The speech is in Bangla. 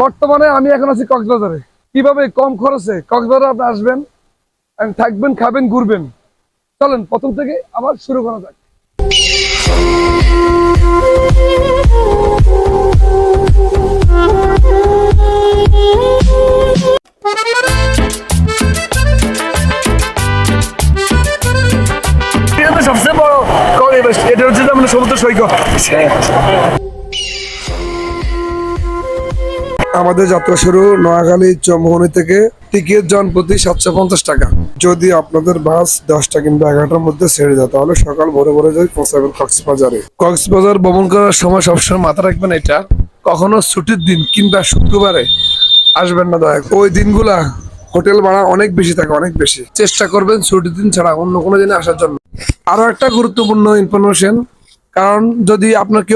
বর্তমানে আমি এখন আছি কক্সবাজারে। কিভাবে কম খরচে কক্সবাজারে আপনি আসবেন, থাকবেন, খাবেন, ঘুরবেন। চলেন প্রথম থেকে আবার শুরু করা যাক। এটা তো সবচেয়ে বড় এটা হচ্ছে যে আমাদের সমুদ্র সৈকত। আমাদের যাত্রা শুরু নোয়াখালী চৌমুহনী থেকে। টিকিট জনপ্রতি 750 টাকা। যদি আপনাদের বাস 10টা কিংবা 11টার মধ্যে ছেড়ে যায় তাহলে সকাল ভোরে ভোরে যাই পৌঁছাবেন কক্সবাজারে। কক্সবাজার ভ্রমণ করার সময় সবসময় মাথা রাখবেন এটা, কখনো ছুটির দিন কিংবা শুক্রবারে আসবেন না দয়া করে। ওই দিনগুলা হোটেল ভাড়া অনেক বেশি থাকে, অনেক বেশি। চেষ্টা করবেন ছুটির দিন ছাড়া অন্য কোনো দিনে আসার জন্য। আরো একটা গুরুত্বপূর্ণ ইনফরমেশন, কারণ যদি আপনার কেউ